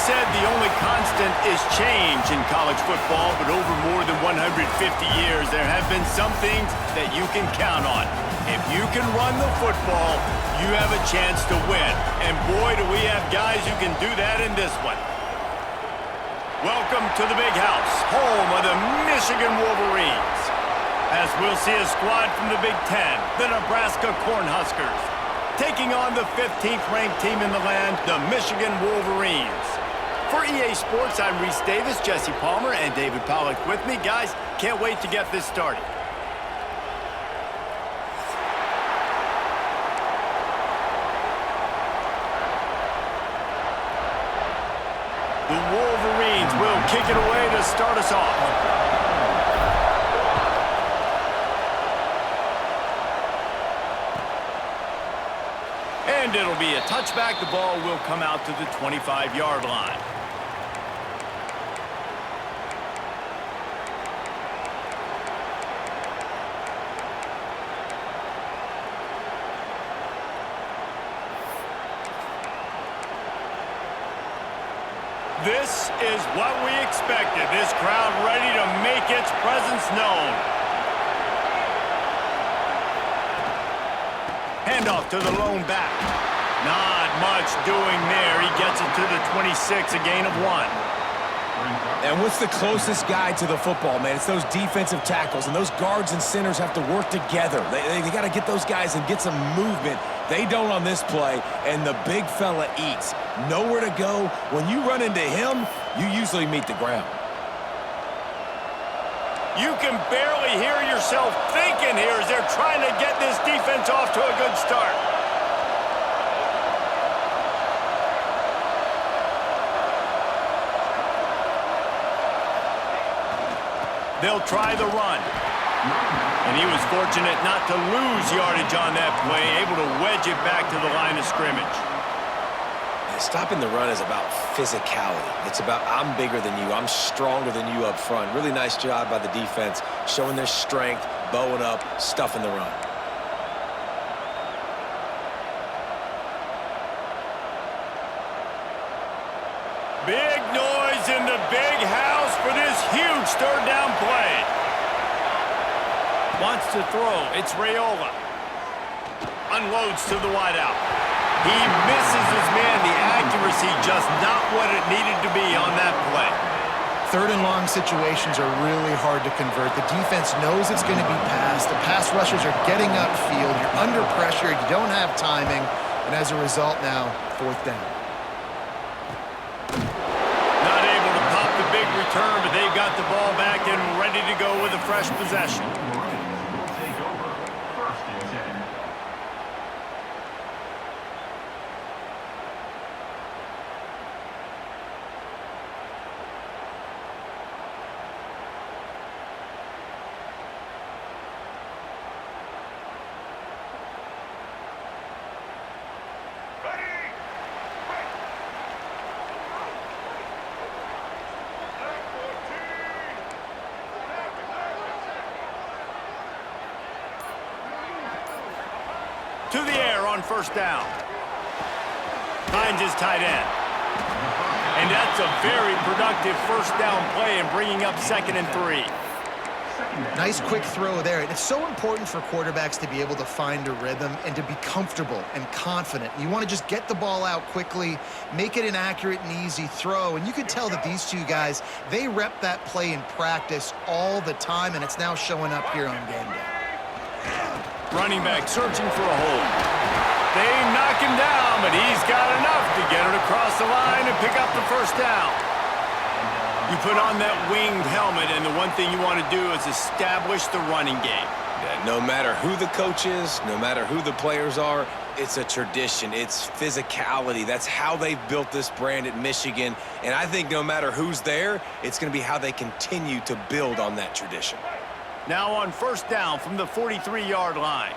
said the only constant is change in college football, but over more than 150 years, there have been some things that you can count on. If you can run the football, you have a chance to win. And boy, do we have guys who can do that in this one. Welcome to the Big House, home of the Michigan Wolverines. As we'll see a squad from the Big Ten, the Nebraska Cornhuskers, taking on the 15th-ranked team in the land, the Michigan Wolverines. For EA Sports, I'm Reese Davis, Jesse Palmer, and David Pollack with me. Guys, can't wait to get this started. The Wolverines will kick it away to start us off. And it'll be a touchback. The ball will come out to the 25-yard line. This is what we expected. This crowd ready to make its presence known. Handoff to the lone back. Not much doing there. He gets it to the 26, a gain of 1. And what's the closest guy to the football, man? It's those defensive tackles, and those guards and centers have to work together. They got to get those guys and get some movement. They don't on this play, and the big fella eats. Nowhere to go. When you run into him, you usually meet the ground. You can barely hear yourself thinking here as they're trying to get this defense off to a good start. They'll try the run. And he was fortunate not to lose yardage on that play, able to wedge it back to the line of scrimmage. Stopping the run is about physicality. It's about I'm bigger than you, I'm stronger than you up front. Really nice job by the defense, showing their strength, bowing up, stuffing the run. Big noise in the big house for this huge third down play. Wants to throw. It's Raiola. Unloads to the wideout. He misses his man. The accuracy just not what it needed to be on that play. Third and long situations are really hard to convert. The defense knows it's going to be passed. The pass rushers are getting upfield. You're under pressure. You don't have timing. And as a result now, fourth down. Not able to pop the big return, but they've got the ball back and ready to go with a fresh possession. To the air on first down. Finds his tight end. And that's a very productive first down play and bringing up 2nd and 3. Nice quick throw there. It's so important for quarterbacks to be able to find a rhythm and to be comfortable and confident. You want to just get the ball out quickly, make it an accurate and easy throw. And you can tell that these two guys, they rep that play in practice all the time, and it's now showing up here on game day. Running back searching for a hole. They knock him down, but he's got enough to get it across the line and pick up the first down. You put on that winged helmet, and the one thing you want to do is establish the running game. Yeah, no matter who the coach is, no matter who the players are, it's a tradition. It's physicality. That's how they've built this brand at Michigan. And I think no matter who's there, it's going to be how they continue to build on that tradition. Now on first down from the 43-yard line.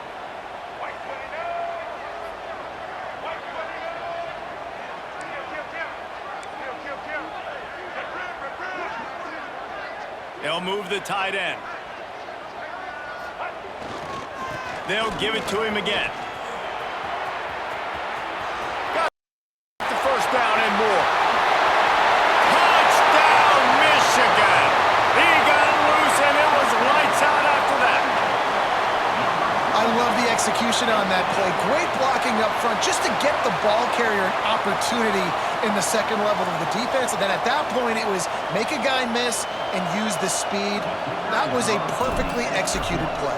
They'll move the tight end. They'll give it to him again. Got the first down and more. execution on that play. Great blocking up front just to get the ball carrier an opportunity in the second level of the defense. And then at that point, it was make a guy miss and use the speed. That was a perfectly executed play.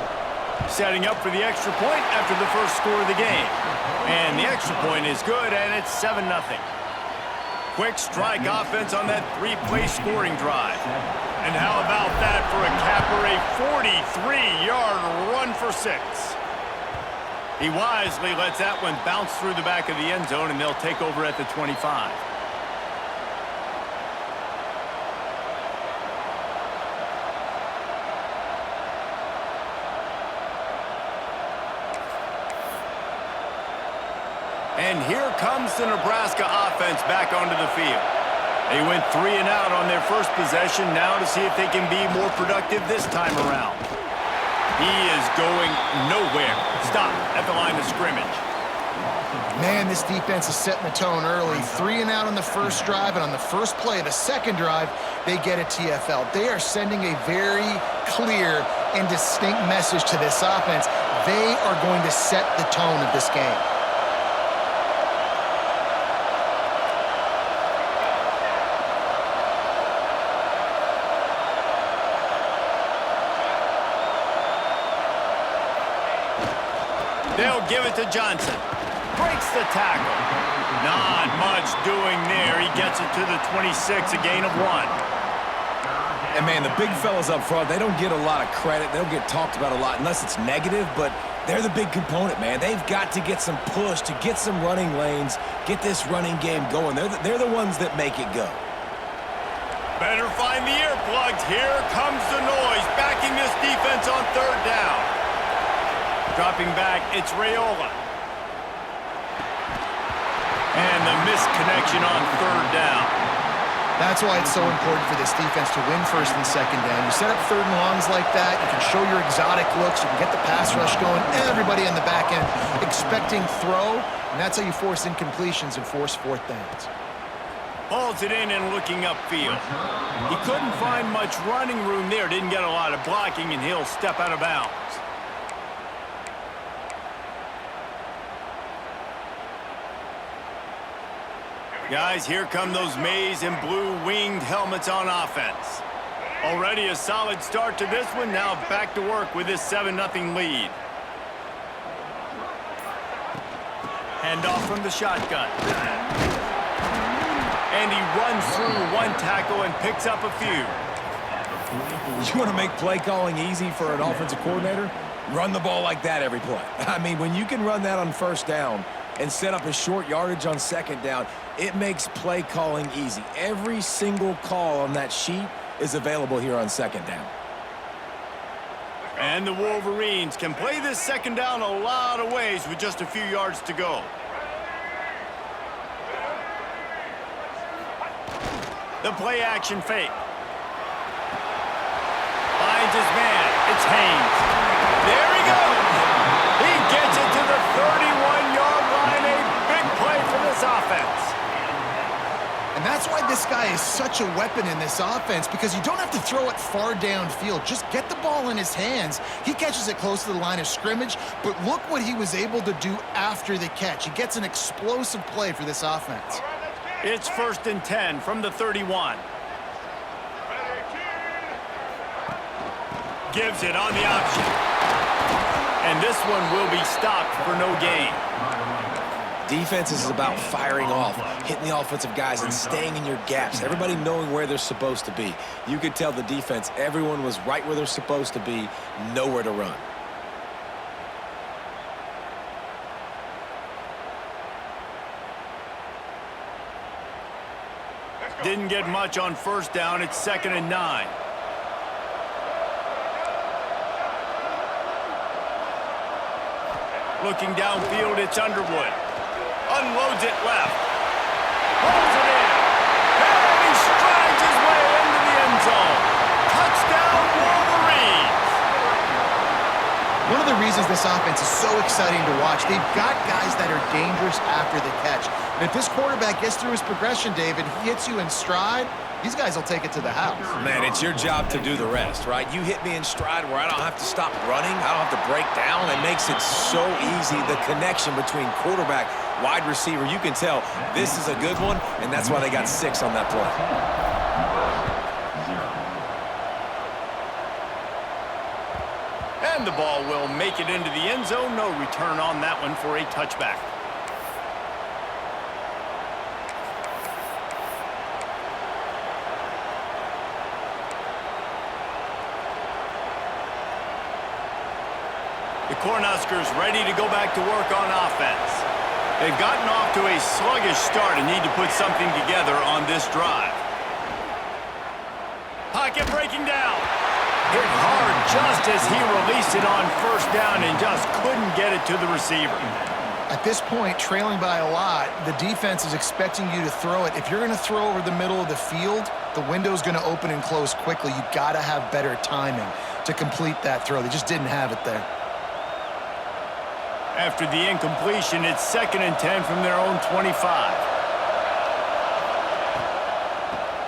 Setting up for the extra point after the first score of the game. And the extra point is good, and it's 7-0. Quick strike offense on that three-play scoring drive. And how about that for a capper, a 43-yard run for 6. He wisely lets that one bounce through the back of the end zone, and they'll take over at the 25. And here comes the Nebraska offense back onto the field. They went 3 and out on their first possession, now to see if they can be more productive this time around. He is going nowhere. Stop at the line of scrimmage. Man, this defense is setting the tone early. 3 and out on the first drive, and on the first play of the second drive, they get a TFL. They are sending a very clear and distinct message to this offense. They are going to set the tone of this game. They'll give it to Johnson. Breaks the tackle. Not much doing there. He gets it to the 26, a gain of 1. And, man, the big fellas up front, they don't get a lot of credit. They don't get talked about a lot unless it's negative, but they're the big component, man. They've got to get some push, to get some running lanes, get this running game going. They're the ones that make it go. Better find the earplugs. Here comes the noise, backing this defense on third down. Dropping back, it's Raiola. And the misconnection on third down. That's why it's so important for this defense to win first and second down. You set up third and longs like that, you can show your exotic looks, you can get the pass rush going, everybody on the back end expecting throw, and that's how you force incompletions and force fourth downs. Hauls it in and looking upfield. He couldn't find much running room there, didn't get a lot of blocking, and he'll step out of bounds. Guys, here come those maize and blue winged helmets on offense. Already a solid start to this one. Now back to work with this 7-0 lead. Handoff from the shotgun. And he runs through one tackle and picks up a few. You want to make play calling easy for an offensive coordinator? Run the ball like that every play. I mean, when you can run that on first down and set up a short yardage on second down, it makes play calling easy. Every single call on that sheet is available here on second down. And the Wolverines can play this second down a lot of ways with just a few yards to go. The play action fake. Finds his man. It's Haynes. There he goes. He gets it to the 31-yard line. A big play for this offense. And that's why this guy is such a weapon in this offense, because you don't have to throw it far downfield. Just get the ball in his hands. He catches it close to the line of scrimmage, but look what he was able to do after the catch. He gets an explosive play for this offense. It's 1st and 10 from the 31. Gives it on the option. And this one will be stopped for no gain. Defense is about firing off, hitting the offensive guys and staying in your gaps. Everybody knowing where they're supposed to be. You could tell the defense, everyone was right where they're supposed to be, nowhere to run. Didn't get much on first down. It's 2nd and 9. Looking downfield, it's Underwood. Unloads it left. Pulls it in. And he strides his way into the end zone. Touchdown, Wolverines. One of the reasons this offense is so exciting to watch. They've got guys that are dangerous after the catch. And if this quarterback gets through his progression, David, he hits you in stride, these guys will take it to the house. Man, it's your job to do the rest, right? You hit me in stride where I don't have to stop running. I don't have to break down. It makes it so easy, the connection between quarterback, wide receiver. You can tell this is a good one, and that's why they got 6 on that play. And the ball will make it into the end zone. No return on that one for a touchback. The Cornhuskers ready to go back to work on offense. They've gotten off to a sluggish start and need to put something together on this drive. Pocket breaking down. Hit hard just as he released it on first down and just couldn't get it to the receiver. At this point, trailing by a lot, the defense is expecting you to throw it. If you're going to throw over the middle of the field, the window's going to open and close quickly. You've got to have better timing to complete that throw. They just didn't have it there. After the incompletion, it's 2nd and 10 from their own 25.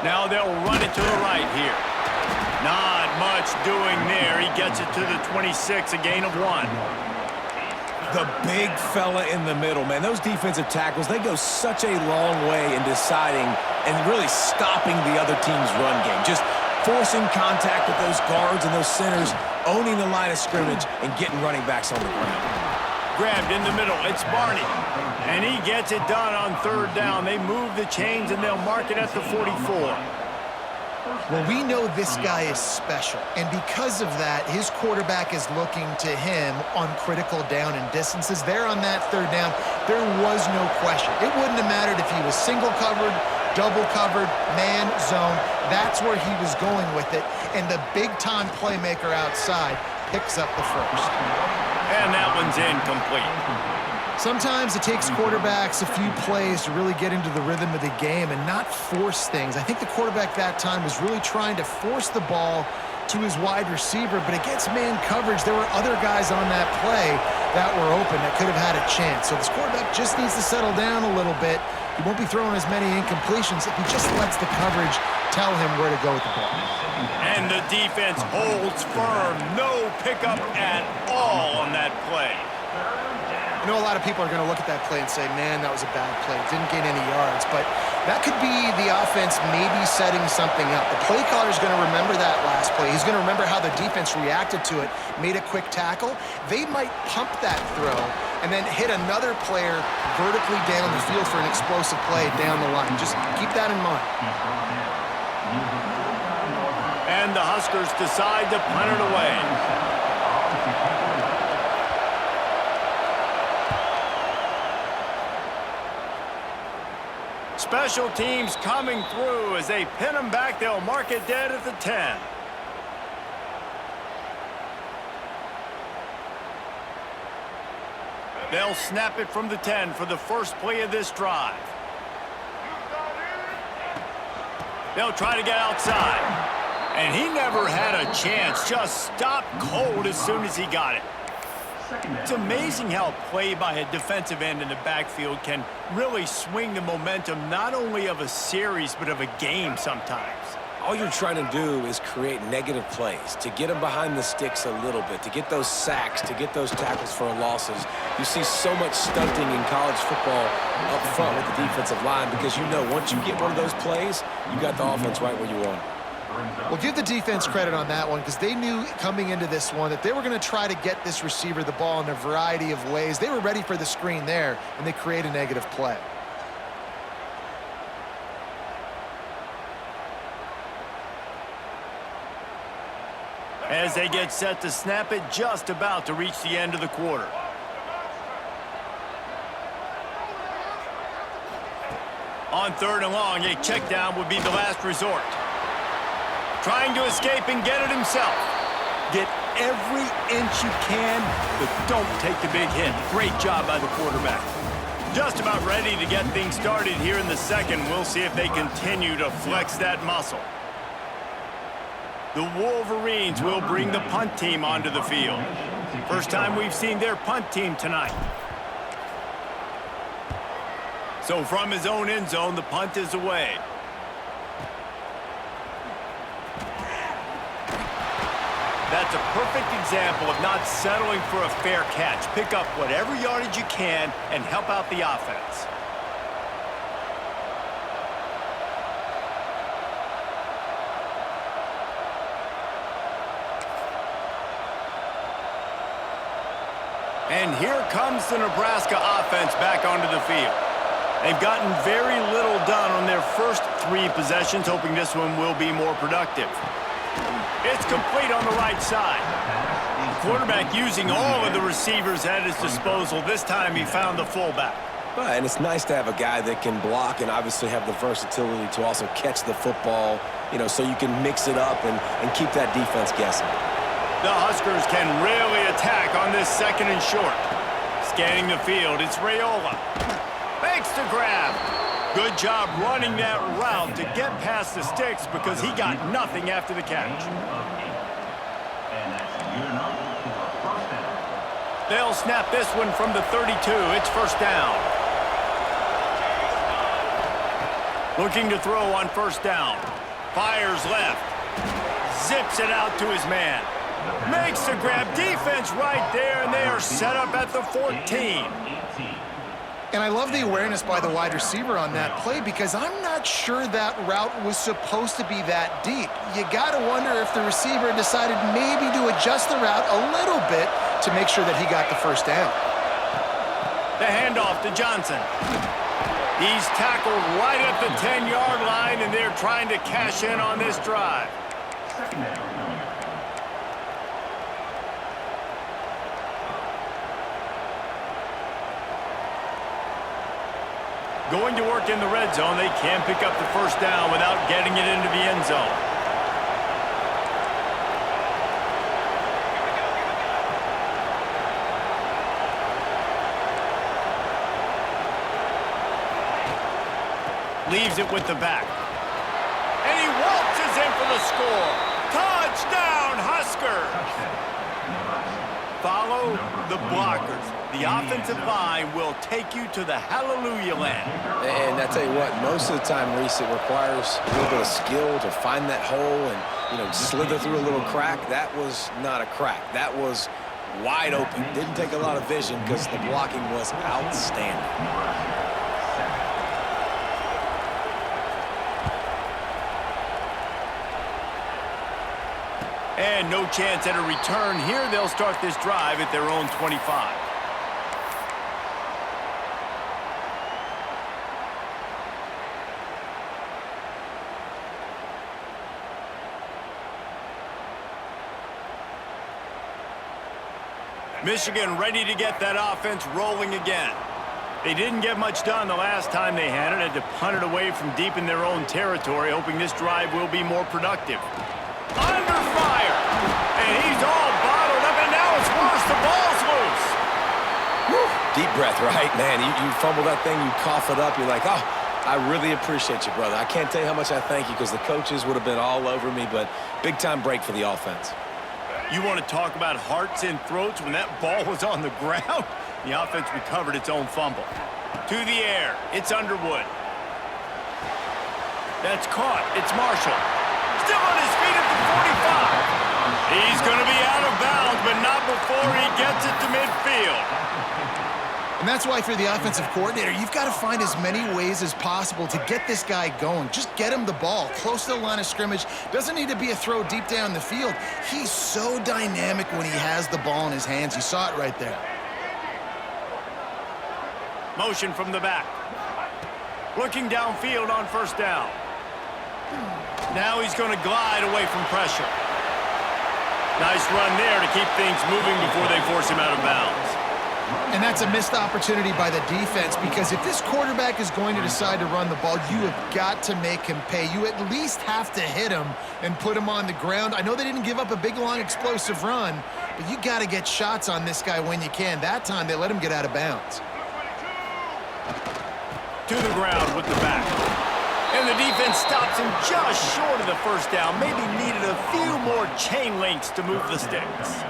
Now they'll run it to the right here. Not much doing there. He gets it to the 26, a gain of 1. The big fella in the middle, man. Those defensive tackles, they go such a long way in deciding and really stopping the other team's run game. Just forcing contact with those guards and those centers, owning the line of scrimmage, and getting running backs on the ground. Grabbed in the middle. It's Barney. And he gets it done on 3rd down. They move the chains, and they'll mark it at the 44. Well, we know this guy is special, and because of that, his quarterback is looking to him on critical down and distances. There on that 3rd down, there was no question. It wouldn't have mattered if he was single covered, double covered, man, zone. That's where he was going with it, and the big-time playmaker outside picks up the first. And that one's incomplete. Sometimes it takes quarterbacks a few plays to really get into the rhythm of the game and not force things. I think the quarterback that time was really trying to force the ball to his wide receiver, but against man coverage, there were other guys on that play that were open that could have had a chance. So this quarterback just needs to settle down a little bit. He won't be throwing as many incompletions if he just lets the coverage tell him where to go with the ball. And the defense holds firm. No pickup at all on that play. I know a lot of people are going to look at that play and say, man, that was a bad play. Didn't gain any yards. But that could be the offense maybe setting something up. The play caller is going to remember that last play. He's going to remember how the defense reacted to it, made a quick tackle. They might pump that throw and then hit another player vertically down the field for an explosive play down the line. Just keep that in mind. And the Huskers decide to punt it away. Special teams coming through as they pin them back. They'll mark it dead at the 10. They'll snap it from the 10 for the first play of this drive. They'll try to get outside. And he never had a chance. Just stopped cold as soon as he got it. It's amazing how play by a defensive end in the backfield can really swing the momentum not only of a series but of a game sometimes. All you're trying to do is create negative plays, to get them behind the sticks a little bit, to get those sacks, to get those tackles for losses. You see so much stunting in college football up front with the defensive line because you know once you get one of those plays, you got the offense right where you want it. Well, give the defense credit on that one because they knew coming into this one that they were going to try to get this receiver the ball in a variety of ways. They were ready for the screen there, and they create a negative play. As they get set to snap it, just about to reach the end of the quarter. On 3rd and long, a check down would be the last resort. Trying to escape and get it himself. Get every inch you can, but don't take the big hit. Great job by the quarterback. Just about ready to get things started here in the second. We'll see if they continue to flex that muscle. The Wolverines will bring the punt team onto the field. First time we've seen their punt team tonight. So from his own end zone, the punt is away. That's a perfect example of not settling for a fair catch. Pick up whatever yardage you can and help out the offense. And here comes the Nebraska offense back onto the field. They've gotten very little done on their first 3 possessions, hoping this one will be more productive. It's complete on the right side. The quarterback using all of the receivers at his disposal. This time he found the fullback. And it's nice to have a guy that can block and obviously have the versatility to also catch the football, so you can mix it up and keep that defense guessing. The Huskers can really attack on this 2nd and short. Scanning the field, it's Raiola. Makes the grab. Good job running that route to get past the sticks because he got nothing after the catch. They'll snap this one from the 32. It's first down. Looking to throw on first down. Fires left. Zips it out to his man. Makes the grab. Defense right there, and they are set up at the 14. And I love the awareness by the wide receiver on that play because I'm not sure that route was supposed to be that deep. You got to wonder if the receiver decided maybe to adjust the route a little bit to make sure that he got the first down. The handoff to Johnson. He's tackled right at the 10-yard line, and they're trying to cash in on this drive. Going to work in the red zone, they can pick up the first down without getting it into the end zone. Leaves it with the back. And he waltzes in for the score. Touchdown, Huskers! Follow the blockers. The offensive line will take you to the hallelujah land. And I tell you what, most of the time, Reese, it requires a little bit of skill to find that hole and, slither through a little crack. That was not a crack. That was wide open. Didn't take a lot of vision because the blocking was outstanding. And no chance at a return here. They'll start this drive at their own 25. Michigan ready to get that offense rolling again. They didn't get much done the last time they had it. Had to punt it away from deep in their own territory, hoping this drive will be more productive. Under fire! And he's all bottled up, and now it's worse. The ball's loose. Woo. Deep breath, right? Man, you fumble that thing, you cough it up, you're like, oh, I really appreciate you, brother. I can't tell you how much I thank you because the coaches would have been all over me, but big-time break for the offense. You want to talk about hearts and throats when that ball was on the ground? The offense recovered its own fumble. To the air. It's Underwood. That's caught. It's Marshall. Still on his feet at the 45. He's going to be out of bounds, but not before he gets it to midfield. And that's why, for the offensive coordinator, you've got to find as many ways as possible to get this guy going. Just get him the ball close to the line of scrimmage. Doesn't need to be a throw deep down the field. He's so dynamic when he has the ball in his hands. You saw it right there. Motion from the back. Looking downfield on first down. Now he's going to glide away from pressure. Nice run there to keep things moving before they force him out of bounds. And that's a missed opportunity by the defense, because if this quarterback is going to decide to run the ball, you have got to make him pay. You at least have to hit him and put him on the ground. I know they didn't give up a big, long, explosive run, but you got to get shots on this guy when you can. That time, they let him get out of bounds. To the ground with the back. And the defense stops him just short of the first down. Maybe needed a few more chain links to move the sticks.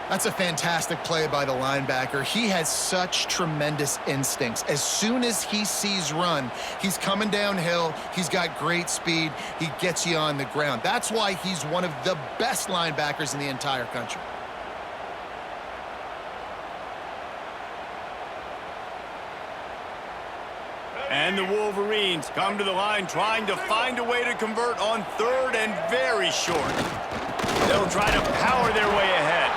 That's a fantastic play by the linebacker. He has such tremendous instincts. As soon as he sees run, he's coming downhill. He's got great speed. He gets you on the ground. That's why he's one of the best linebackers in the entire country. And the Wolverines come to the line trying to find a way to convert on 3rd and very short. They'll try to power their way ahead.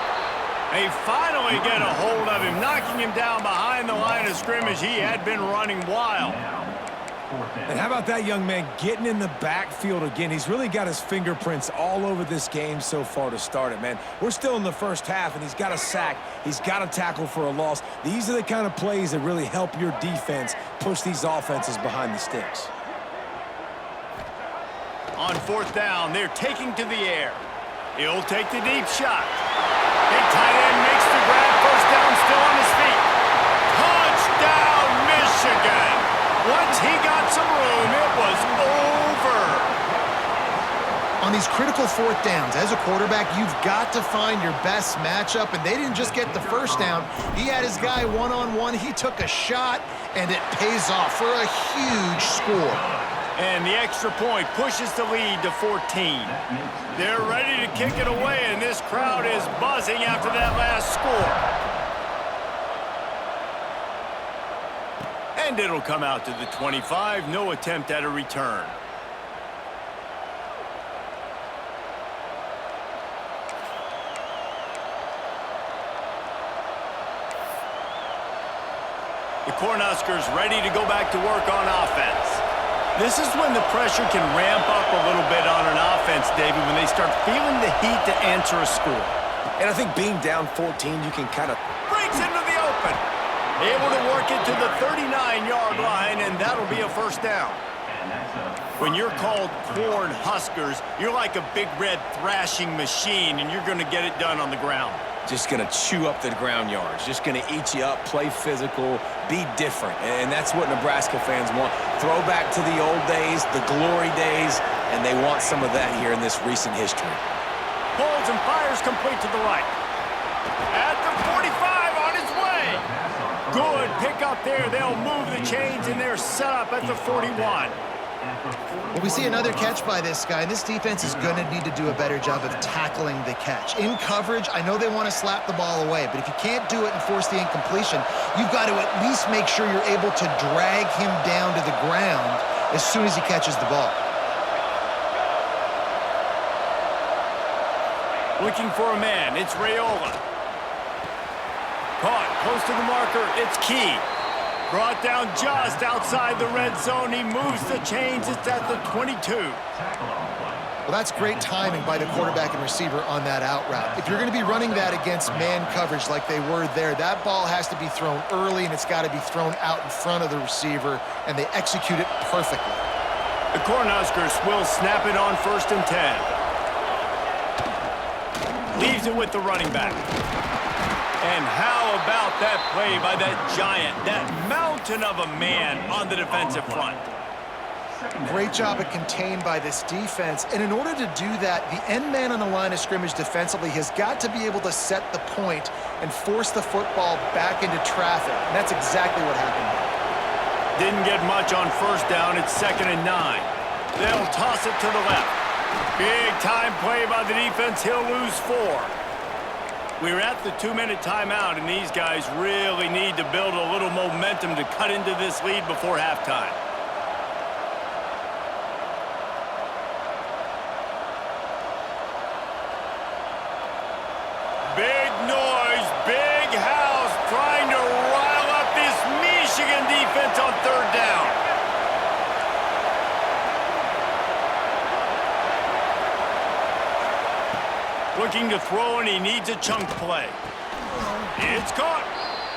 They finally get a hold of him, knocking him down behind the line of scrimmage. He had been running wild. And how about that young man getting in the backfield again? He's really got his fingerprints all over this game so far to start it, man. We're still in the first half, and he's got a sack. He's got a tackle for a loss. These are the kind of plays that really help your defense push these offenses behind the sticks. On 4th down, they're taking to the air. He'll take the deep shot. Big tight end makes the grab. 1st down, still on his feet. Touchdown, Michigan. Once he got some room, it was over. On these critical 4th downs, as a quarterback, you've got to find your best matchup, and they didn't just get the 1st down. He had his guy one-on-one. He took a shot, and it pays off for a huge score. And the extra point pushes the lead to 14. They're ready to kick it away, and this crowd is buzzing after that last score. And it'll come out to the 25. No attempt at a return. The Cornhuskers ready to go back to work on offense. This is when the pressure can ramp up a little bit on an offense, David, when they start feeling the heat to answer a score. And I think being down 14, you can kind of... Breaks into the open. Able to work it to the 39-yard line, and that'll be a 1st down. When you're called Cornhuskers, you're like a big red thrashing machine, and you're going to get it done on the ground. Just going to chew up the ground yards. Just going to eat you up, play physical, be different. And that's what Nebraska fans want. Throw back to the old days, the glory days, and they want some of that here in this recent history. Pulls and fires complete to the right. At the 45 on his way. Good pick up there. They'll move the chains, and they're set up at the 41. Well, we see another catch by this guy. This defense is going to need to do a better job of tackling the catch. In coverage, I know they want to slap the ball away, but if you can't do it and force the incompletion, you've got to at least make sure you're able to drag him down to the ground as soon as he catches the ball. Looking for a man. It's Raiola. Caught close to the marker. It's Key. Brought down just outside the red zone. He moves the chains. It's at the 22. Well, that's great timing by the quarterback and receiver on that out route. If you're going to be running that against man coverage like they were there, that ball has to be thrown early, and it's got to be thrown out in front of the receiver, and they execute it perfectly. The Cornhuskers will snap it on 1st and 10. Leaves it with the running back. And how about that play by that giant, that mountain of a man on the defensive front? Great job of contained by this defense. And in order to do that, the end man on the line of scrimmage defensively has got to be able to set the point and force the football back into traffic. And that's exactly what happened here. Didn't get much on 1st down. It's 2nd and 9. They'll toss it to the left. Big time play by the defense. He'll lose 4. We're at the 2-minute timeout, and these guys really need to build a little momentum to cut into this lead before halftime. Big noise, big house, trying to rile up this Michigan defense on 3rd down. Looking to throw, and he needs a chunk play. It's caught.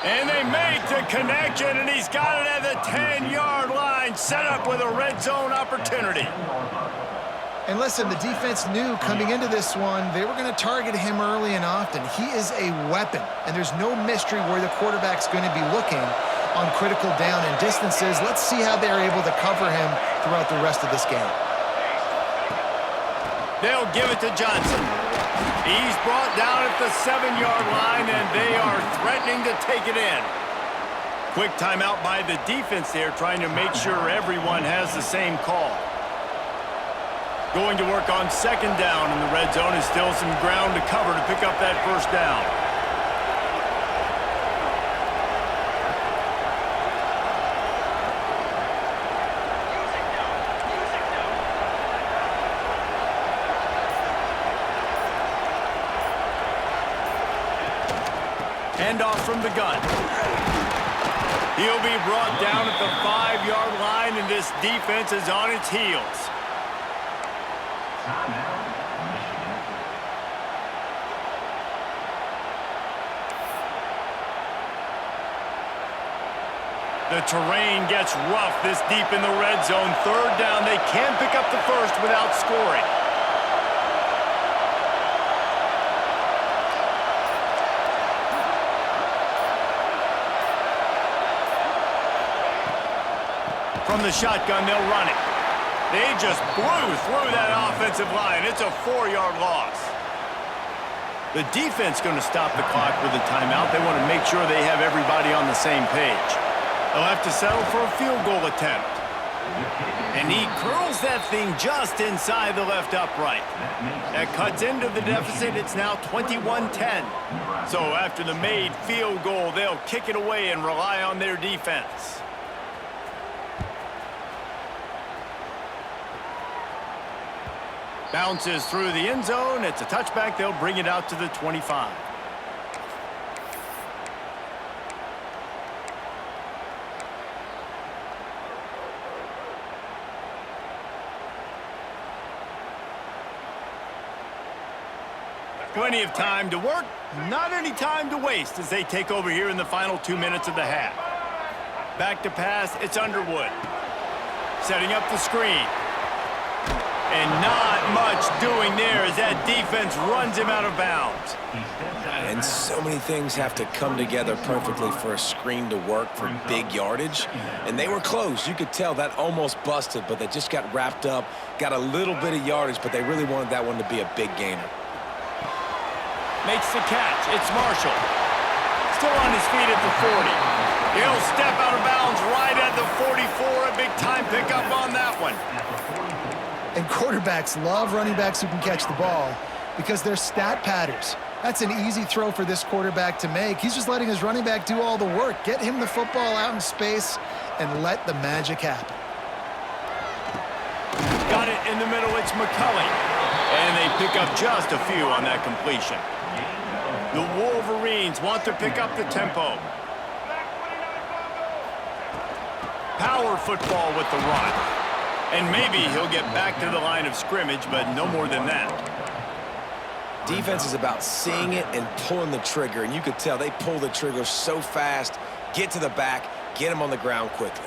And they make the connection, and he's got it at the 10-yard line, set up with a red zone opportunity. And listen, the defense knew coming into this one, they were going to target him early and often. He is a weapon, and there's no mystery where the quarterback's going to be looking on critical down and distances. Let's see how they're able to cover him throughout the rest of this game. They'll give it to Johnson. He's brought down at the 7-yard line, and they are threatening to take it in. Quick timeout by the defense there, trying to make sure everyone has the same call. Going to work on 2nd down in the red zone, and still some ground to cover to pick up that 1st down. Handoff from the gun. He'll be brought down at the 5-yard line, and this defense is on its heels. The terrain gets rough this deep in the red zone. 3rd down. They can pick up the 1st without scoring. From the shotgun, they'll run it. They just blew through that offensive line. It's a 4-yard loss. The defense going to stop the clock with a timeout. They want to make sure they have everybody on the same page. They'll have to settle for a field goal attempt. And he curls that thing just inside the left upright. That cuts into the deficit. It's now 21-10. So after the made field goal, they'll kick it away and rely on their defense. Bounces through the end zone. It's a touchback. They'll bring it out to the 25. Plenty of time to work, not any time to waste as they take over here in the final 2 minutes of the half. Back to pass, it's Underwood. Setting up the screen. And not much doing there as that defense runs him out of bounds. And so many things have to come together perfectly for a screen to work for big yardage. And they were close. You could tell that almost busted, but they just got wrapped up, got a little bit of yardage, but they really wanted that one to be a big gainer. Makes the catch. It's Marshall. Still on his feet at the 40. He'll step out of bounds right at the 44. A big-time pickup on that one. And quarterbacks love running backs who can catch the ball because they're stat patters. That's an easy throw for this quarterback to make. He's just letting his running back do all the work. Get him the football out in space and let the magic happen. Got it in the middle. It's McCulley. And they pick up just a few on that completion. The Wolverines want to pick up the tempo. Power football with the run. And maybe he'll get back to the line of scrimmage, but no more than that. Defense is about seeing it and pulling the trigger, and you could tell they pull the trigger so fast, get to the back, get him on the ground quickly.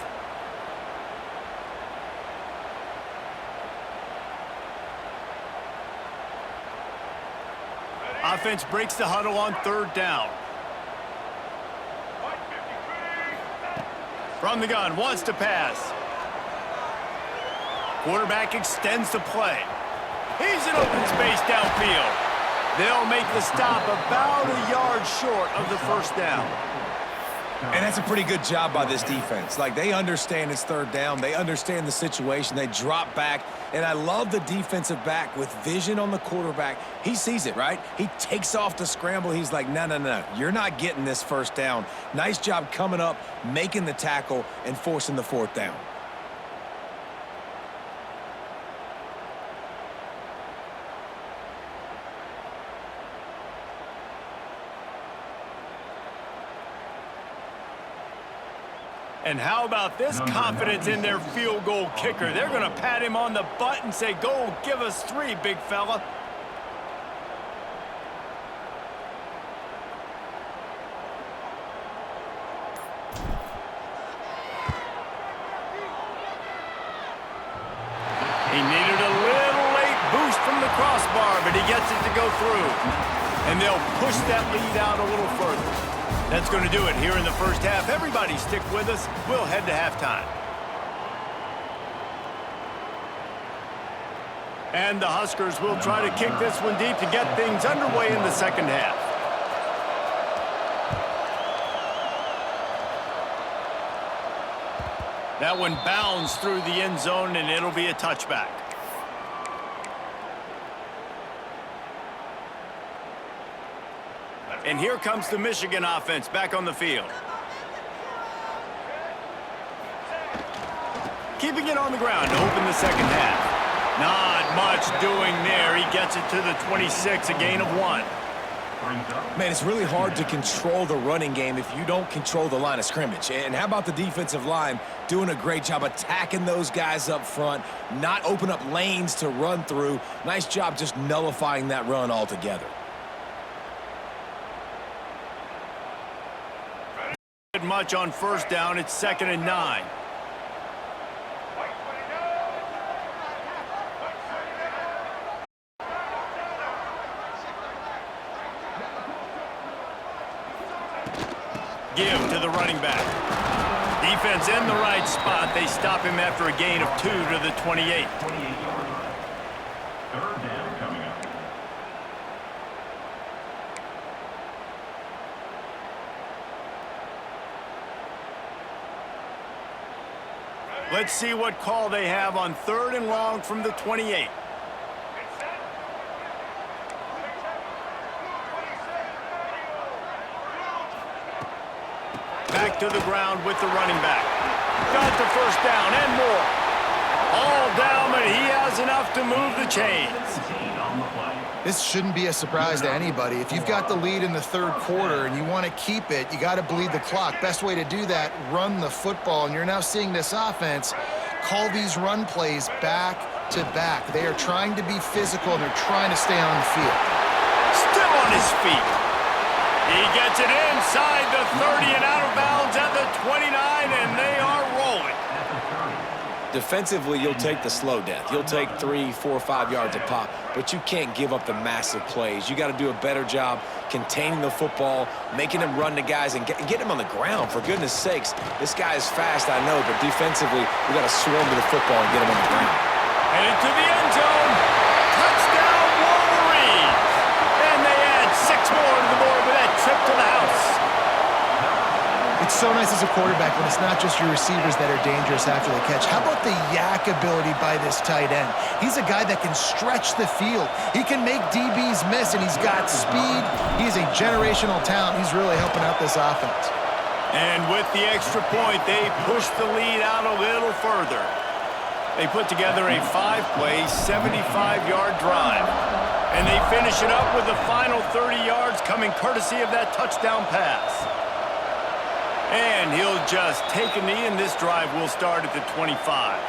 Offense breaks the huddle on 3rd down. From the gun, wants to pass. Quarterback extends the play. He's in open space downfield. They'll make the stop about a yard short of the 1st down. And that's a pretty good job by this defense. Like, they understand it's 3rd down. They understand the situation. They drop back. And I love the defensive back with vision on the quarterback. He sees it, right? He takes off the scramble. He's like, no. You're not getting this 1st down. Nice job coming up, making the tackle, and forcing the 4th down. And how about this confidence in their field goal kicker? They're going to pat him on the butt and say, go give us 3, big fella. He needed a little late boost from the crossbar, but he gets it to go through. And they'll push that lead out a little further. That's going to do it here in the 1st half. Everybody stick with us. We'll head to halftime. And the Huskers will try to kick this one deep to get things underway in the second half. That one bounds through the end zone, and it'll be a touchback. And here comes the Michigan offense back on the field. Keeping it on the ground to open the second half. Not much doing there. He gets it to the 26, a gain of 1. Man, it's really hard to control the running game if you don't control the line of scrimmage. And how about the defensive line doing a great job attacking those guys up front, not open up lanes to run through. Nice job just nullifying that run altogether. Much on first down. It's 2nd and 9. Give to the running back. Defense in the right spot. They stop him after a gain of 2 to the 28. Third down coming up. Let's see what call they have on 3rd and long from the 28. Back to the ground with the running back. Got the first down and more. All down, but he has enough to move the chains. This shouldn't be a surprise to anybody. If you've got the lead in the 3rd quarter and you want to keep it, you got to bleed the clock. Best way to do that, run the football. And you're now seeing this offense call these run plays back to back. They are trying to be physical, and they're trying to stay on the field. Still on his feet. He gets it inside the 30 and out of bounds at the 29, and they are rolling. Defensively, you'll take the slow death. You'll take 3, 4, 5 yards a pop, but you can't give up the massive plays. You got to do a better job containing the football, making him run to guys, and get him on the ground, for goodness sakes. This guy is fast, I know, but defensively, we got to swarm to the football and get him on the ground. And into the end zone. Touchdown, Wolverines. And they add 6 more to the board with that trip to the house. It's so nice as a quarterback when it's not just your receivers that are dangerous after the catch. How about the yak ability by this tight end? He's a guy that can stretch the field. He can make DBs miss, and he's got speed. He's a generational talent. He's really helping out this offense. And with the extra point, they push the lead out a little further. They put together a 5-play, 75-yard drive. And they finish it up with the final 30 yards coming courtesy of that touchdown pass. And he'll just take a knee, and this drive will start at the 25.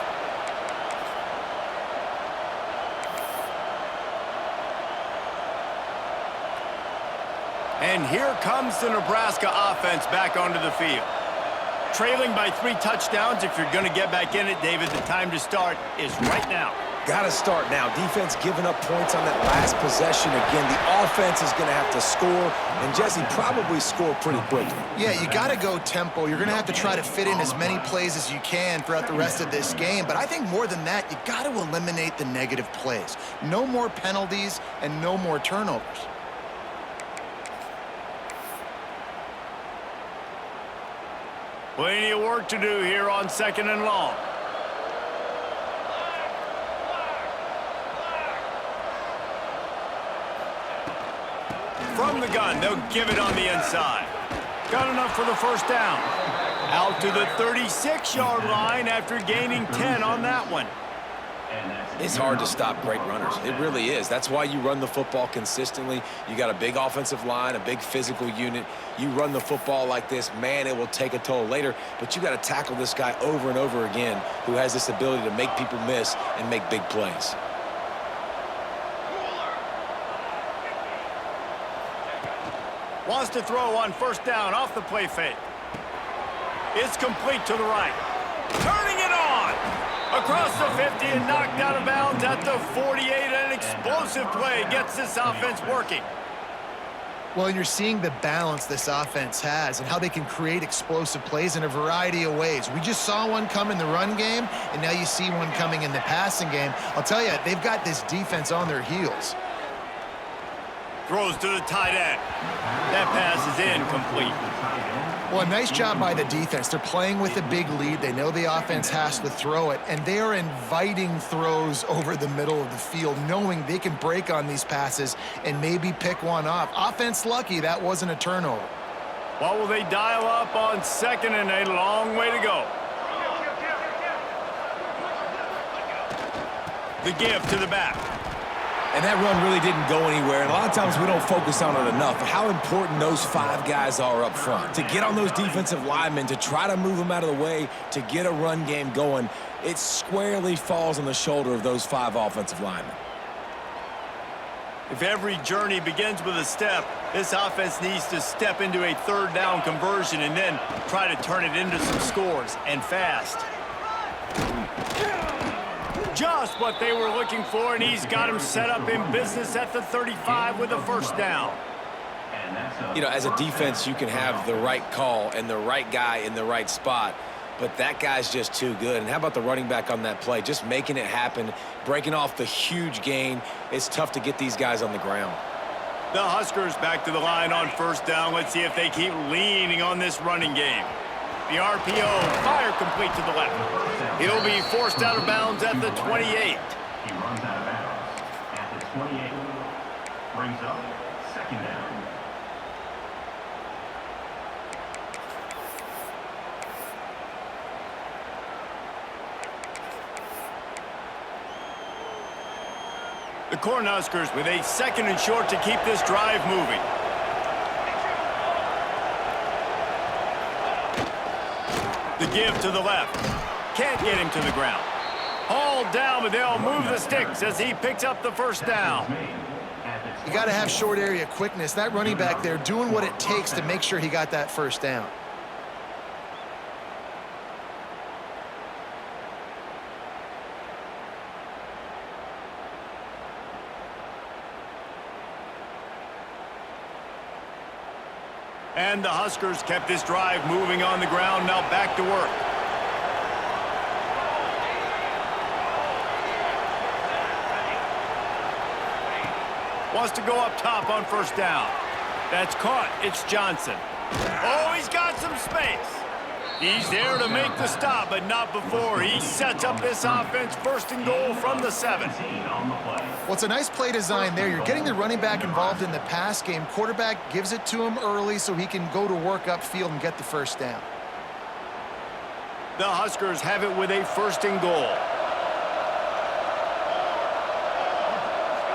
And here comes the Nebraska offense back onto the field. Trailing by 3 touchdowns. If you're going to get back in it, David, the time to start is right now. Got to start now. Defense giving up points on that last possession again. The offense is going to have to score, and Jesse probably score pretty quickly. Yeah, you got to go tempo. You're going to have to try to fit in as many plays as you can throughout the rest of this game. But I think more than that, you got to eliminate the negative plays. No more penalties and no more turnovers. Plenty of work to do here on 2nd and long. From the gun, they'll give it on the inside. Got enough for the first down. Out to the 36-yard line after gaining 10 on that one. It's hard to stop great runners. It really is. That's why you run the football consistently. You got a big offensive line, a big physical unit. You run the football like this, man, it will take a toll later. But you got to tackle this guy over and over again who has this ability to make people miss and make big plays. Wants to throw on first down off the play fake. It's complete to the right. Turning it on. Across the 50 and knocked out of bounds at the 48. An explosive play gets this offense working. Well, and you're seeing the balance this offense has and how they can create explosive plays in a variety of ways. We just saw one come in the run game, and now you see one coming in the passing game. I'll tell you, they've got this defense on their heels. Throws to the tight end. That pass is incomplete. Well, a nice job by the defense. They're playing with a big lead. They know the offense has to throw it, and they are inviting throws over the middle of the field, knowing they can break on these passes and maybe pick one off. Offense lucky that wasn't a turnover. What will they dial up on second and a long way to go? The give to the back. And that run really didn't go anywhere. And a lot of times we don't focus on it enough. How important those 5 guys are up front. To get on those defensive linemen, to try to move them out of the way, to get a run game going, it squarely falls on the shoulder of those 5 offensive linemen. If every journey begins with a step, this offense needs to step into a third down conversion and then try to turn it into some scores, and fast. Just what they were looking for, and he's got him set up in business at the 35 with a first down. You know, as a defense, you can have the right call and the right guy in the right spot, but that guy's just too good. And how about the running back on that play? Just making it happen, breaking off the huge gain. It's tough to get these guys on the ground. The Huskers back to the line on first down. Let's see if they keep leaning on this running game. The RPO, fire complete to the left. He'll be forced out of bounds at the 28. He runs out of bounds at the 28. Brings up second down. The Cornhuskers with a second and short to keep this drive moving. The give to the left. Can't get him to the ground. Hauled down, but they'll move the sticks as he picks up the first down. You got to have short area quickness. That running back there doing what it takes to make sure he got that first down. And the Huskers kept this drive moving on the ground. Now back to work. Wants to go up top on first down. That's caught. It's Johnson. Oh, he's got some space. He's there to make the stop, but not before. He sets up this offense first and goal from the 7. Well, it's a nice play design there. You're getting the running back involved in the pass game. Quarterback gives it to him early so he can go to work upfield and get the first down. The Huskers have it with a first and goal.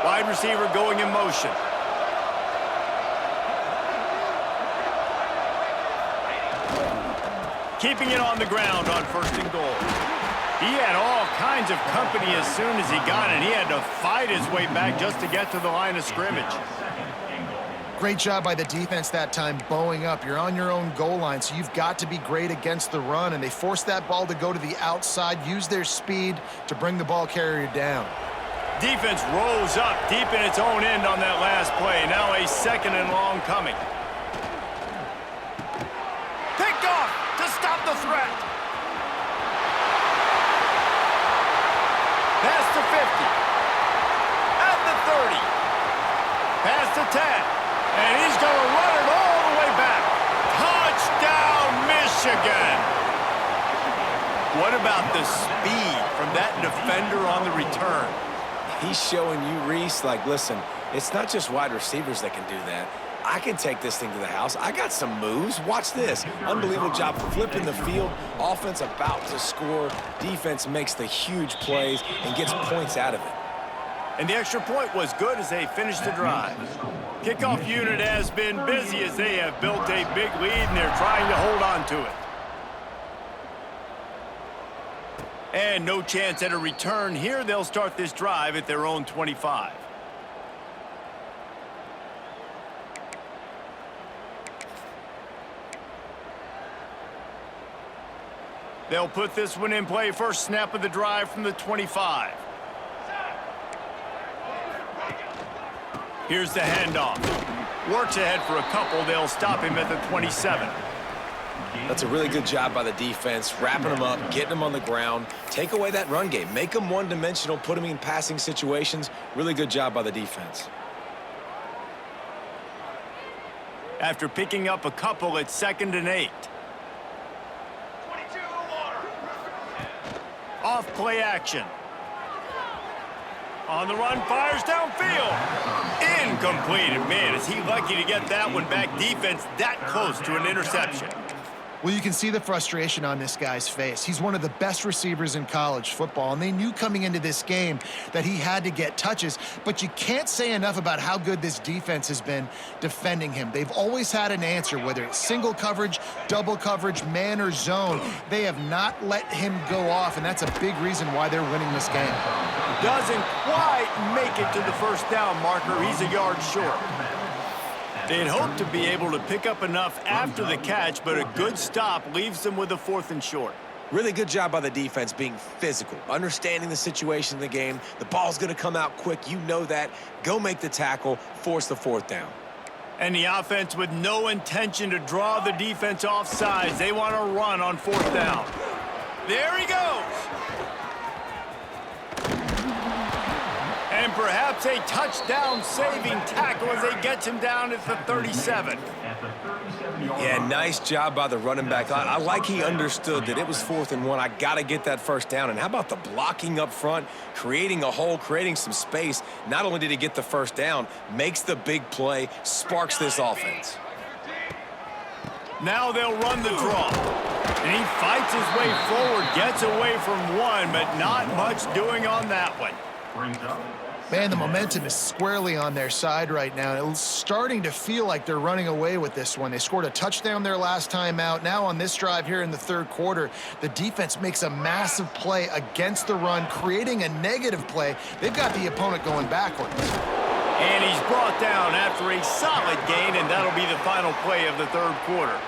Wide receiver going in motion. Keeping it on the ground on first and goal. He had all kinds of company as soon as he got it. He had to fight his way back just to get to the line of scrimmage. Great job by the defense that time, bowing up. You're on your own goal line, so you've got to be great against the run, and they forced that ball to go to the outside, use their speed to bring the ball carrier down. Defense rose up deep in its own end on that last play. Now a second and long coming. Picked off to stop the threat. Past the 50. At the 30. Past the 10. And he's going to run it all the way back. Touchdown, Michigan. What about the speed from that defender on the return? He's showing you, Reese, like, listen, it's not just wide receivers that can do that. I can take this thing to the house. I got some moves. Watch this. Unbelievable job flipping the field. Offense about to score. Defense makes the huge plays and gets points out of it. And the extra point was good as they finished the drive. Kickoff unit has been busy as they have built a big lead and they're trying to hold on to it. And no chance at a return here. They'll start this drive at their own 25. They'll put this one in play. First snap of the drive from the 25. Here's the handoff. Works ahead for a couple. They'll stop him at the 27. That's a really good job by the defense, wrapping them up, getting them on the ground. Take away that run game. Make them one-dimensional, put them in passing situations. Really good job by the defense. After picking up a couple, it's 2nd and 8. Off play action. On the run, fires downfield. Incomplete. And man, is he lucky to get that one back. Defense that close to an interception. Well, you can see the frustration on this guy's face. He's one of the best receivers in college football, and they knew coming into this game that he had to get touches, but you can't say enough about how good this defense has been defending him. They've always had an answer, whether it's single coverage, double coverage, man, or zone. They have not let him go off, and that's a big reason why they're winning this game. Doesn't quite make it to the first down marker. He's a yard short. They'd hoped to be able to pick up enough after the catch, but a good stop leaves them with a 4th and short. Really good job by the defense being physical, understanding the situation in the game. The ball's going to come out quick. You know that. Go make the tackle, force the 4th down. And the offense with no intention to draw the defense off sides. They want to run on 4th down. There he goes. And perhaps a touchdown-saving tackle as they get him down at the 37. Yeah, nice job by the running back. I like he understood that it was 4th and 1. I got to get that first down. And how about the blocking up front, creating a hole, creating some space? Not only did he get the first down, makes the big play, sparks this offense. Now they'll run the draw. And he fights his way forward, gets away from one, but not much doing on that one. Man, the momentum is squarely on their side right now. It's starting to feel like they're running away with this one. They scored a touchdown their last time out. Now on this drive here in the 3rd quarter, the defense makes a massive play against the run, creating a negative play. They've got the opponent going backwards. And he's brought down after a solid gain, and that'll be the final play of the 3rd quarter.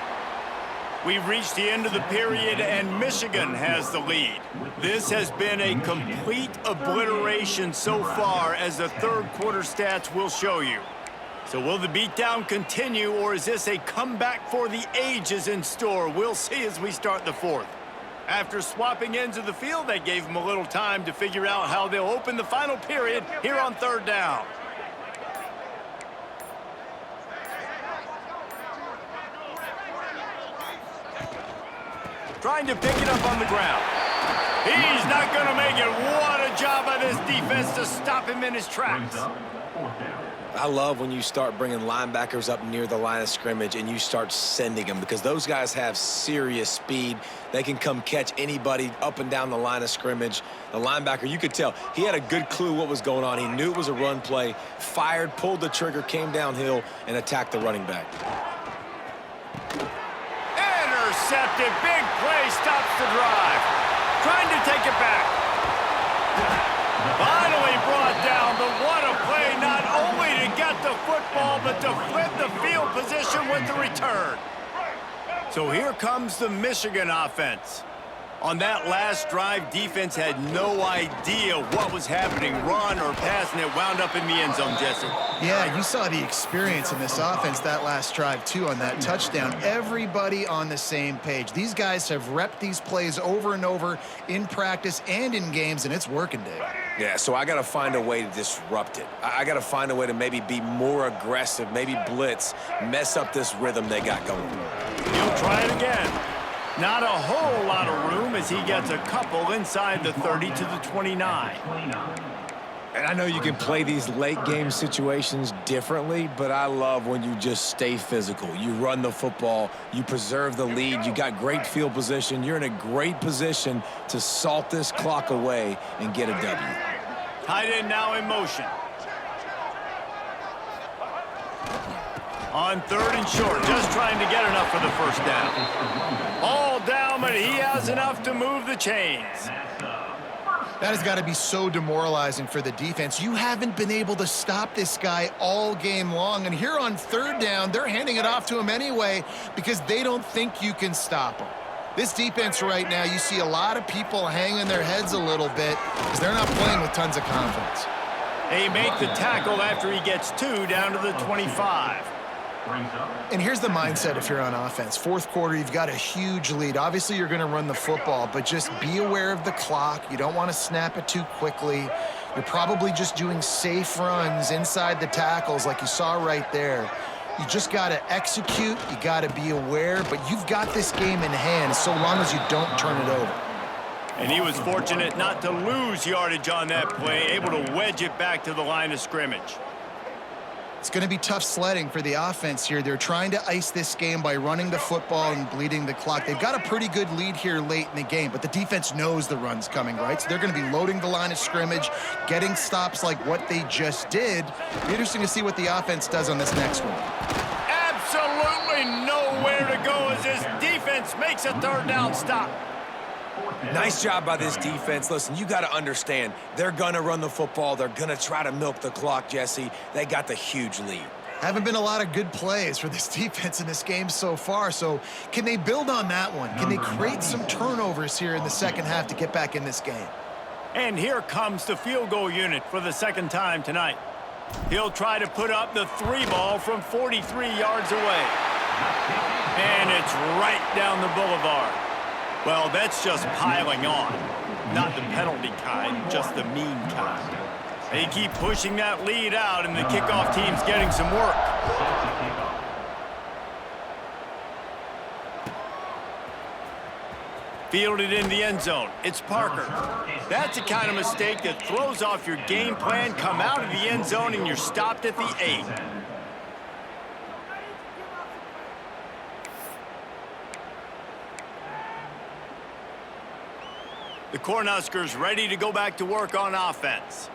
We've reached the end of the period, and Michigan has the lead. This has been a complete obliteration so far, as the 3rd quarter stats will show you. So will the beatdown continue, or is this a comeback for the ages in store? We'll see as we start the 4th. After swapping ends of the field, that gave them a little time to figure out how they'll open the final period here on 3rd down. Trying to pick it up on the ground. He's not going to make it. What a job by this defense to stop him in his tracks. I love when you start bringing linebackers up near the line of scrimmage and you start sending them, because those guys have serious speed. They can come catch anybody up and down the line of scrimmage. The linebacker, you could tell, he had a good clue what was going on. He knew it was a run play, fired, pulled the trigger, came downhill, and attacked the running back. Intercepted. Big play stops the drive. Trying to take it back. Finally brought down, but what a play, not only to get the football, but to flip the field position with the return. So here comes the Michigan offense. On that last drive, defense had no idea what was happening, run or pass, and it wound up in the end zone, Jesse. Yeah, you saw the experience in this offense that last drive, too, on that touchdown. Everybody on the same page. These guys have repped these plays over and over in practice and in games, and it's working, Dave. Yeah, so I got to find a way to disrupt it. I got to find a way to maybe be more aggressive, maybe blitz, mess up this rhythm they got going. He'll try it again. Not a whole lot of room as he gets a couple inside the 30 to the 29. And I know you can play these late game situations differently, but I love when you just stay physical. You run the football, you preserve the lead, you got great field position, you're in a great position to salt this clock away and get a W. Tight end now in motion. On 3rd and short, just trying to get enough for the first down. All down, but he has enough to move the chains. That has got to be so demoralizing for the defense. You haven't been able to stop this guy all game long, and here on 3rd down, they're handing it off to him anyway because they don't think you can stop him. This defense right now, you see a lot of people hanging their heads a little bit because they're not playing with tons of confidence. They make the tackle after he gets 2 down to the 25. Brings up. And here's the mindset if you're on offense. Fourth quarter, you've got a huge lead. Obviously, you're going to run the football, but just be aware of the clock. You don't want to snap it too quickly. You're probably just doing safe runs inside the tackles like you saw right there. You just got to execute. You got to be aware, but you've got this game in hand so long as you don't turn it over. And he was fortunate not to lose yardage on that play, able to wedge it back to the line of scrimmage. It's going to be tough sledding for the offense here. They're trying to ice this game by running the football and bleeding the clock. They've got a pretty good lead here late in the game, but the defense knows the run's coming, right? So they're going to be loading the line of scrimmage, getting stops like what they just did. Be interesting to see what the offense does on this next one. Absolutely nowhere to go as this defense makes a third down stop. Nice job by this defense. Listen, you got to understand, they're going to run the football. They're going to try to milk the clock, Jesse. They got the huge lead. Haven't been a lot of good plays for this defense in this game so far, so can they build on that one? Can they create some turnovers here in the second half to get back in this game? And here comes the field goal unit for the second time tonight. He'll try to put up the 3 ball from 43 yards away. And it's right down the boulevard. Well, that's just piling on. Not the penalty kind, just the mean kind. They keep pushing that lead out, and the kickoff team's getting some work. Fielded in the end zone. It's Parker. That's the kind of mistake that throws off your game plan. Come out of the end zone, and you're stopped at the 8. The Cornhuskers ready to go back to work on offense.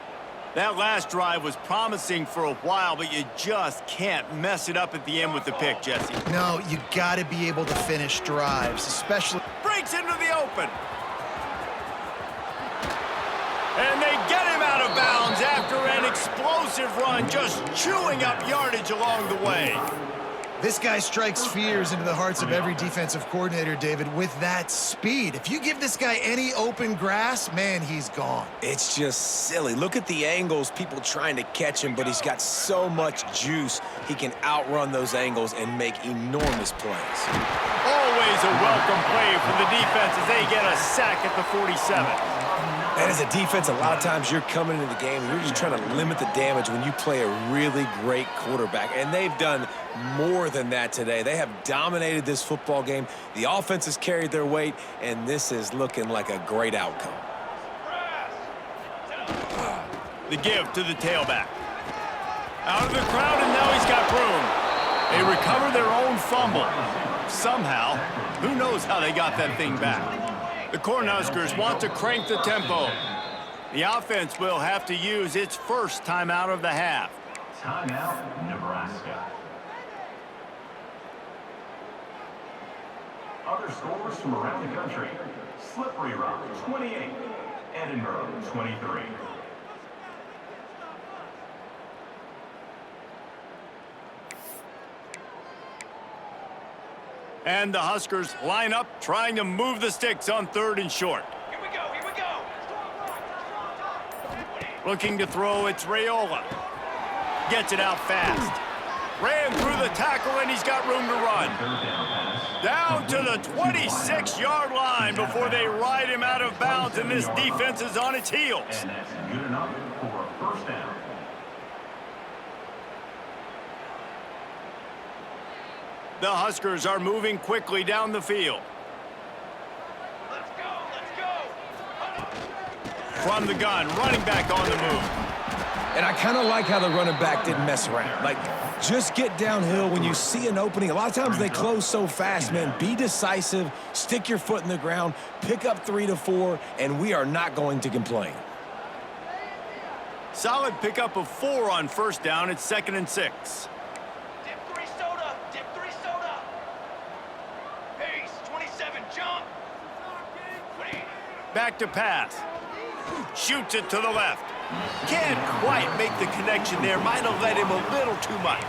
That last drive was promising for a while, but you just can't mess it up at the end with the pick, Jesse. No, you got to be able to finish drives, especially... Breaks into the open. And they get him out of bounds after an explosive run, just chewing up yardage along the way. This guy strikes fears into the hearts of every defensive coordinator, David, with that speed. If you give this guy any open grass, man, he's gone. It's just silly. Look at the angles, people trying to catch him, but he's got so much juice. He can outrun those angles and make enormous plays. Always a welcome play for the defense as they get a sack at the 47. And as a defense, a lot of times you're coming into the game and you're just trying to limit the damage when you play a really great quarterback. And they've done more than that today. They have dominated this football game. The offense has carried their weight, and this is looking like a great outcome. The give to the tailback. Out of the crowd, and now he's got room. They recover their own fumble. Somehow, who knows how they got that thing back. The Cornhuskers want to crank the tempo. The offense will have to use its first timeout of the half. Timeout, Nebraska. Other scores from around the country. Slippery Rock, 28. Edinburgh, 23. And the Huskers line up, trying to move the sticks on 3rd and short. Here we go, here we go. Looking to throw, it's Raiola. Gets it out fast. Ran through the tackle, and he's got room to run. Down to the 26-yard line before they ride him out of bounds, and this defense is on its heels. And that's good enough for a first down. The Huskers are moving quickly down the field. Let's go, let's go. From the gun, running back on the move. And I kind of like how the running back didn't mess around. Like, just get downhill when you see an opening. A lot of times they close so fast, man. Be decisive, stick your foot in the ground, pick up 3 to 4, and we are not going to complain. Solid pickup of 4 on first down. It's 2nd and 6. Dip 3 soda, dip 3 soda. Pace, 27, jump. 20. Back to pass. Shoots it to the left. Can't quite make the connection there. Might have let him a little too much.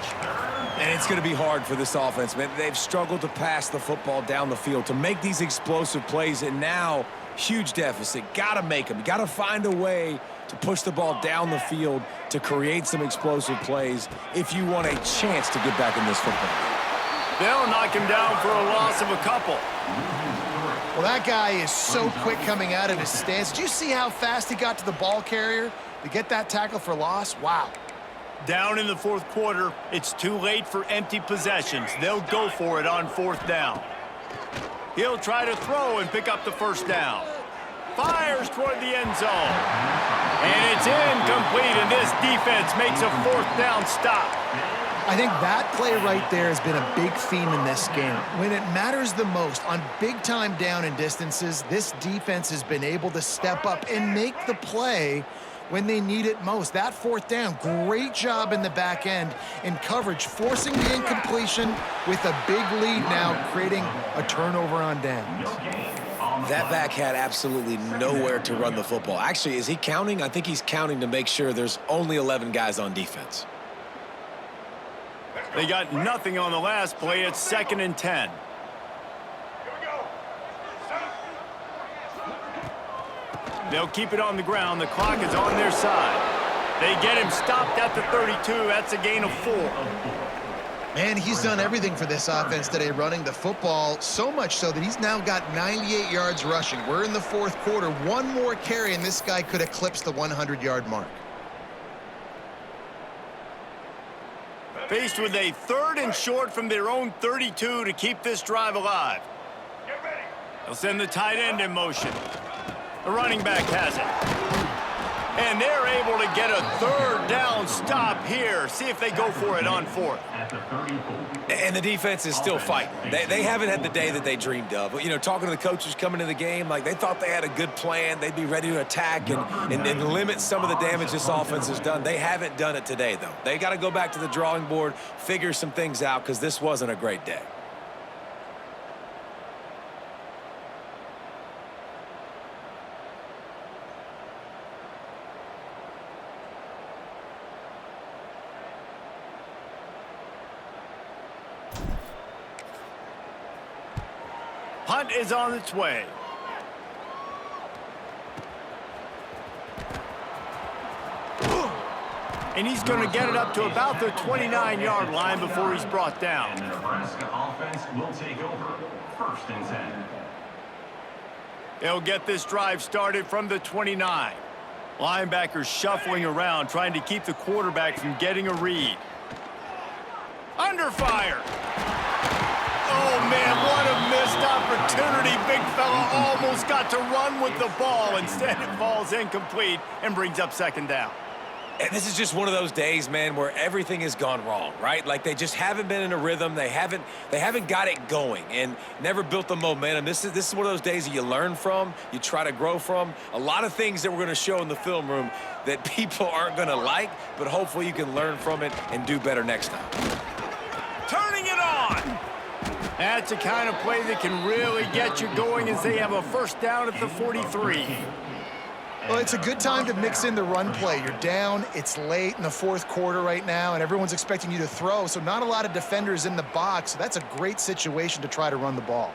And it's going to be hard for this offense, man. They've struggled to pass the football down the field to make these explosive plays, and now Huge deficit. Got to make them. Got to find a way to push the ball down the field to create some explosive plays if you want a chance to get back in this football. They'll knock him down for a loss of a couple. Well, that guy is so quick coming out of his stance. Did you see how fast he got to the ball carrier to get that tackle for loss? Wow. Down in the fourth quarter, it's too late for empty possessions. They'll go for it on fourth down. He'll try to throw and pick up the first down. Fires toward the end zone. And it's incomplete, and this defense makes a fourth down stop. I think that play right there has been a big theme in this game. When it matters the most, on big-time down and distances, this defense has been able to step up and make the play when they need it most. That fourth down, great job in the back end in coverage, forcing the incompletion with a big lead now, creating a turnover on downs. That back had absolutely nowhere to run the football. Actually, is he counting? I think he's counting to make sure there's only 11 guys on defense. They got nothing on the last play. It's 2nd and 10. They'll keep it on the ground. The clock is on their side. They get him stopped at the 32. That's a gain of 4. Man, he's done everything for this offense today, running the football, so much so that he's now got 98 yards rushing. We're in the fourth quarter. One more carry, and this guy could eclipse the 100-yard mark. Faced with a 3rd and short from their own 32 to keep this drive alive. They'll send the tight end in motion. The running back has it. And they're able to get a 3rd down stop here. See if they go for it on 4th. And the defense is still fighting. They haven't had the day that they dreamed of. You know, talking to the coaches coming into the game, like they thought they had a good plan. They'd be ready to attack and limit some of the damage this offense has done. They haven't done it today, though. They got to go back to the drawing board, figure some things out, because this wasn't a great day. Punt is on its way. And he's going to get it up to about the 29-yard line before he's brought down. And the Nebraska offense will take over. 1st and 10. They'll get this drive started from the 29. Linebackers shuffling around, trying to keep the quarterback from getting a read. Under fire. Oh, man, what a missed opportunity. Big fella almost got to run with the ball. Instead, it falls incomplete and brings up 2nd down. And this is just one of those days, man, where everything has gone wrong, right? Like they just haven't been in a rhythm. They haven't got it going and never built the momentum. This is one of those days that you learn from, you try to grow from. A lot of things that we're going to show in the film room that people aren't going to like, but hopefully you can learn from it and do better next time. Turning it on. That's the kind of play that can really get you going as they have a 1st down at the 43. Well, it's a good time to mix in the run play. You're down, it's late in the fourth quarter right now, and everyone's expecting you to throw, so not a lot of defenders in the box. So that's a great situation to try to run the ball.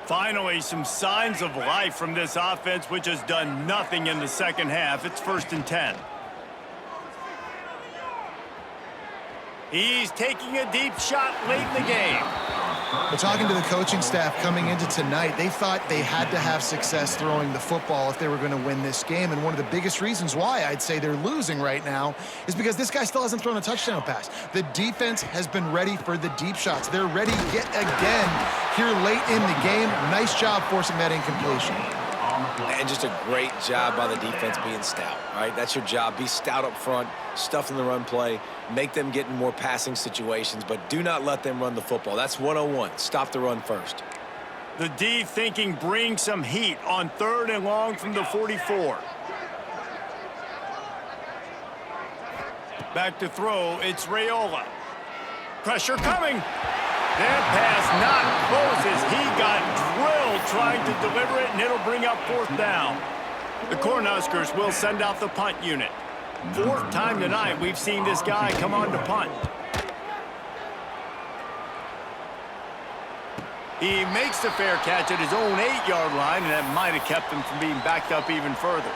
Finally, some signs of life from this offense, which has done nothing in the second half. It's 1st and 10. He's taking a deep shot late in the game. But talking to the coaching staff coming into tonight, they thought they had to have success throwing the football if they were going to win this game. And one of the biggest reasons why I'd say they're losing right now is because this guy still hasn't thrown a touchdown pass. The defense has been ready for the deep shots. They're ready yet again here late in the game. Nice job forcing that incompletion. And just a great job by the defense being stout, right? That's your job. Be stout up front, stuff in the run play, make them get in more passing situations, but do not let them run the football. That's 101. Stop the run first. The D thinking bring some heat on 3rd and long from the 44. Back to throw, it's Raiola. Pressure coming. That pass not close as he got drilled trying to deliver it, and it'll bring up 4th down. The Cornhuskers will send out the punt unit. 4th time tonight we've seen this guy come on to punt. He makes the fair catch at his own 8-yard line, and that might have kept him from being backed up even further.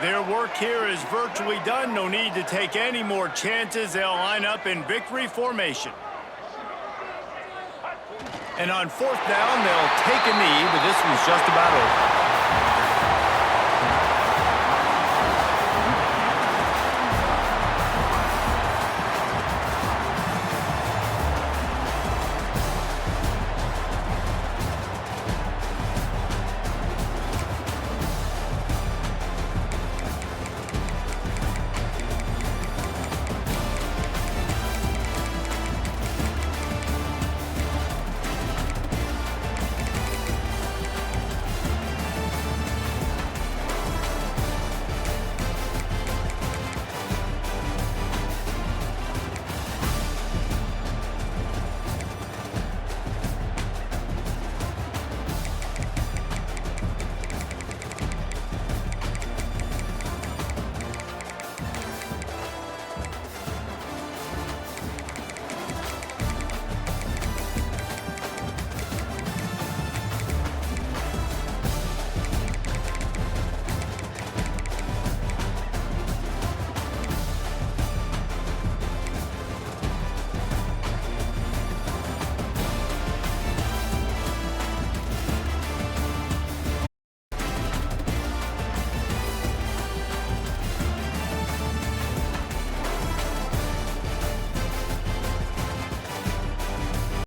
Their work here is virtually done. No need to take any more chances. They'll line up in victory formation. And on 4th down, they'll take a knee, but this one's just about over.